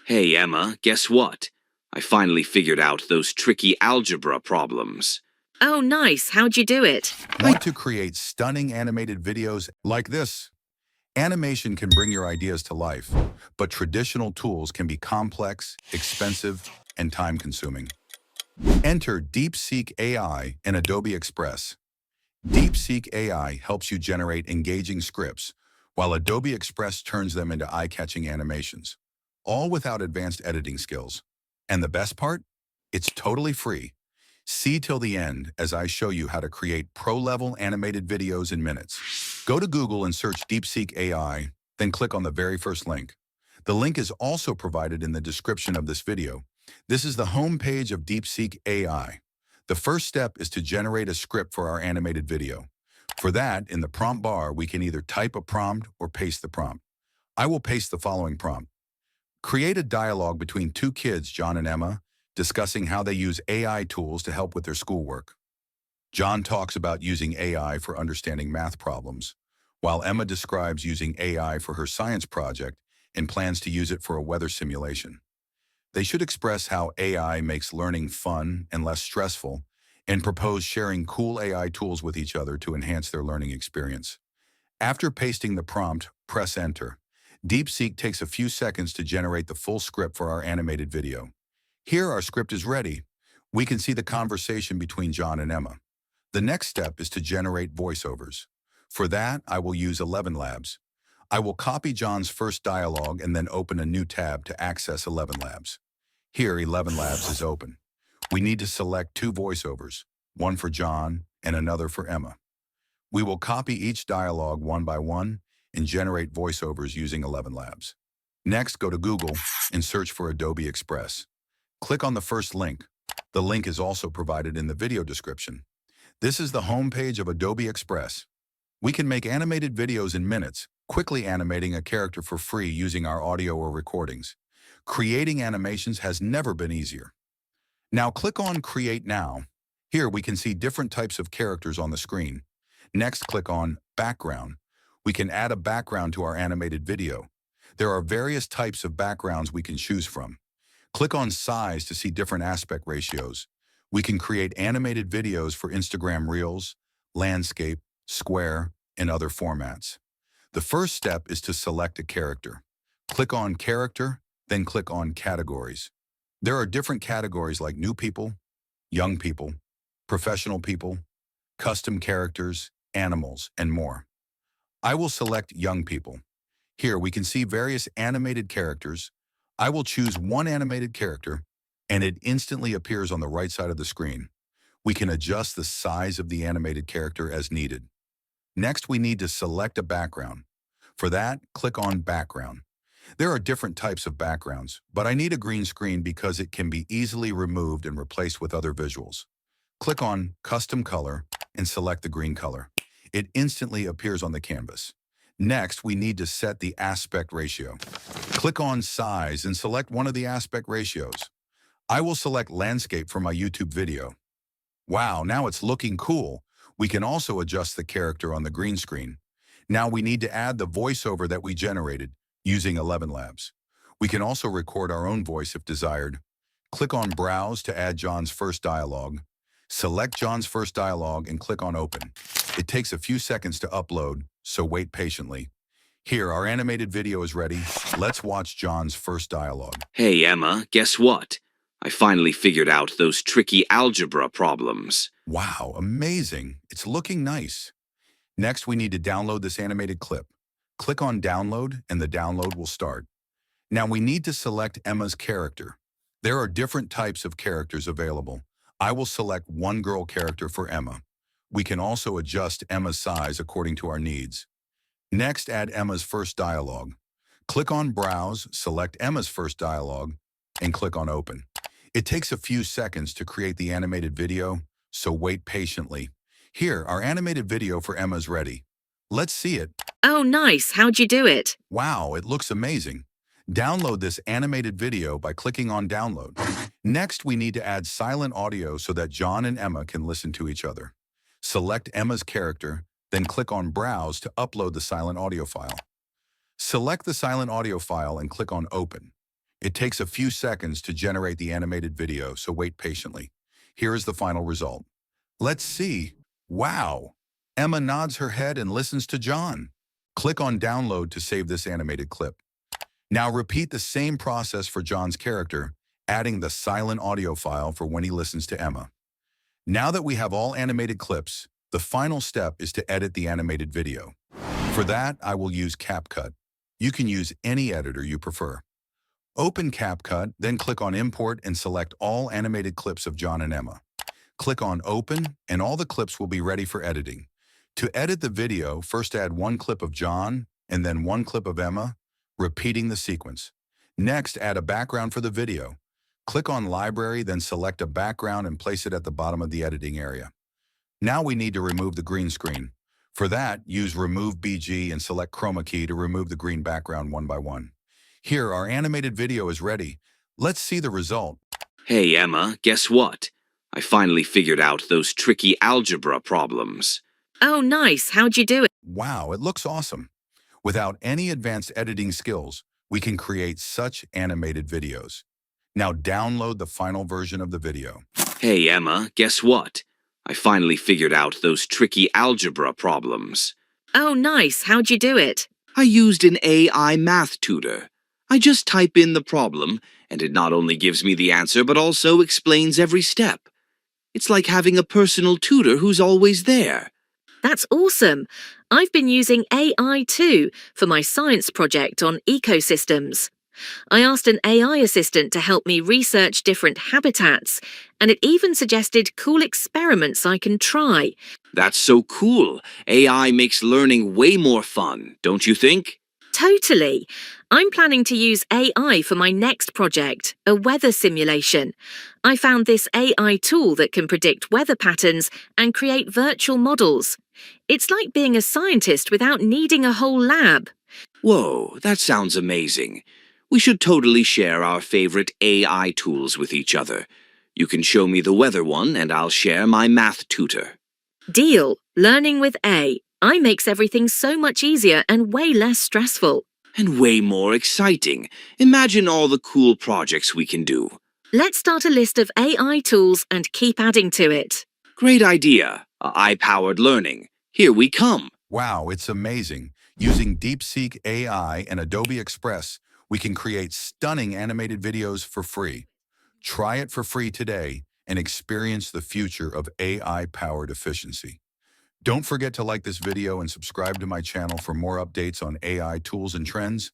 Hey Emma, guess what? I finally figured out those tricky algebra problems. Oh, nice. How'd you do it? Want to create stunning animated videos like this? Animation can bring your ideas to life, but traditional tools can be complex, expensive, and time-consuming. Enter Deepseek AI in Adobe Express. Deepseek AI helps you generate engaging scripts, while Adobe Express turns them into eye-catching animations, all without advanced editing skills. And the best part? It's totally free. See till the end as I show you how to create pro-level animated videos in minutes. Go to Google and search DeepSeek AI, then click on the very first link. The link is also provided in the description of this video. This is the home page of DeepSeek AI. The first step is to generate a script for our animated video. For that, in the prompt bar, we can either type a prompt or paste the prompt. I will paste the following prompt. Create a dialogue between two kids, John and Emma, discussing how they use AI tools to help with their schoolwork. John talks about using AI for understanding math problems, while Emma describes using AI for her science project and plans to use it for a weather simulation. They should express how AI makes learning fun and less stressful, and propose sharing cool AI tools with each other to enhance their learning experience. After pasting the prompt, press Enter. DeepSeek takes a few seconds to generate the full script for our animated video. Here, our script is ready. We can see the conversation between John and Emma. The next step is to generate voiceovers. For that, I will use 11 Labs. I will copy John's first dialogue and then open a new tab to access 11 Labs. Here, 11 Labs is open. We need to select two voiceovers, one for John and another for Emma. We will copy each dialogue one by one and generate voiceovers using 11 Labs. Next, go to Google and search for Adobe Express. Click on the first link. The link is also provided in the video description. This is the home page of Adobe Express. We can make animated videos in minutes, quickly animating a character for free using our audio or recordings. Creating animations has never been easier. Now click on Create Now. Here we can see different types of characters on the screen. Next, click on Background. We can add a background to our animated video. There are various types of backgrounds we can choose from. Click on Size to see different aspect ratios. We can create animated videos for Instagram Reels, landscape, square, and other formats. The first step is to select a character. Click on Character, then click on Categories. There are different categories like new people, young people, professional people, custom characters, animals, and more. I will select young people. Here we can see various animated characters. I will choose one animated character, and it instantly appears on the right side of the screen. We can adjust the size of the animated character as needed. Next, we need to select a background. For that, click on Background. There are different types of backgrounds, but I need a green screen because it can be easily removed and replaced with other visuals. Click on Custom Color and select the green color. It instantly appears on the canvas. Next, we need to set the aspect ratio. Click on Size and select one of the aspect ratios. I will select Landscape for my YouTube video. Wow, now it's looking cool. We can also adjust the character on the green screen. Now we need to add the voiceover that we generated using 11 Labs. We can also record our own voice if desired. Click on Browse to add John's first dialogue. Select John's first dialogue and click on Open. It takes a few seconds to upload, so wait patiently. Here, our animated video is ready. Let's watch John's first dialogue. Hey Emma, guess what? I finally figured out those tricky algebra problems. Wow, amazing. It's looking nice. Next, we need to download this animated clip. Click on Download and the download will start. Now we need to select Emma's character. There are different types of characters available. I will select one girl character for Emma. We can also adjust Emma's size according to our needs. Next, add Emma's first dialogue. Click on Browse, select Emma's first dialogue, and click on Open. It takes a few seconds to create the animated video, so wait patiently. Here, our animated video for Emma is ready. Let's see it. Oh, nice. How'd you do it? Wow, it looks amazing. Download this animated video by clicking on Download. Next, we need to add silent audio so that John and Emma can listen to each other. Select Emma's character, then click on Browse to upload the silent audio file. Select the silent audio file and click on Open. It takes a few seconds to generate the animated video, so wait patiently. Here is the final result. Let's see. Wow! Emma nods her head and listens to John. Click on Download to save this animated clip. Now repeat the same process for John's character, adding the silent audio file for when he listens to Emma. Now that we have all animated clips, the final step is to edit the animated video. For that, I will use CapCut. You can use any editor you prefer. Open CapCut, then click on Import and select all animated clips of John and Emma. Click on Open, and all the clips will be ready for editing. To edit the video, first add one clip of John, and then one clip of Emma, repeating the sequence. Next, add a background for the video. Click on Library, then select a background and place it at the bottom of the editing area. Now we need to remove the green screen. For that, use Remove BG and select Chroma Key to remove the green background one by one. Here, our animated video is ready. Let's see the result. Hey, Emma, guess what? I finally figured out those tricky algebra problems. Oh, nice. How'd you do it? Wow, it looks awesome. Without any advanced editing skills, we can create such animated videos. Now download the final version of the video. Hey, Emma, guess what? I finally figured out those tricky algebra problems. Oh, nice. How'd you do it? I used an AI math tutor. I just type in the problem, and it not only gives me the answer, but also explains every step. It's like having a personal tutor who's always there. That's awesome. I've been using AI too for my science project on ecosystems. I asked an AI assistant to help me research different habitats, and it even suggested cool experiments I can try. That's so cool. AI makes learning way more fun, don't you think? Totally. I'm planning to use AI for my next project, a weather simulation. I found this AI tool that can predict weather patterns and create virtual models. It's like being a scientist without needing a whole lab. Whoa, that sounds amazing. We should totally share our favorite AI tools with each other. You can show me the weather one, and I'll share my math tutor. Deal. Learning with AI makes everything so much easier and way less stressful. And way more exciting. Imagine all the cool projects we can do. Let's start a list of AI tools and keep adding to it. Great idea. AI-powered learning. Here we come. Wow, it's amazing. Using DeepSeek AI and Adobe Express, we can create stunning animated videos for free. Try it for free today and experience the future of AI-powered efficiency. Don't forget to like this video and subscribe to my channel for more updates on AI tools and trends.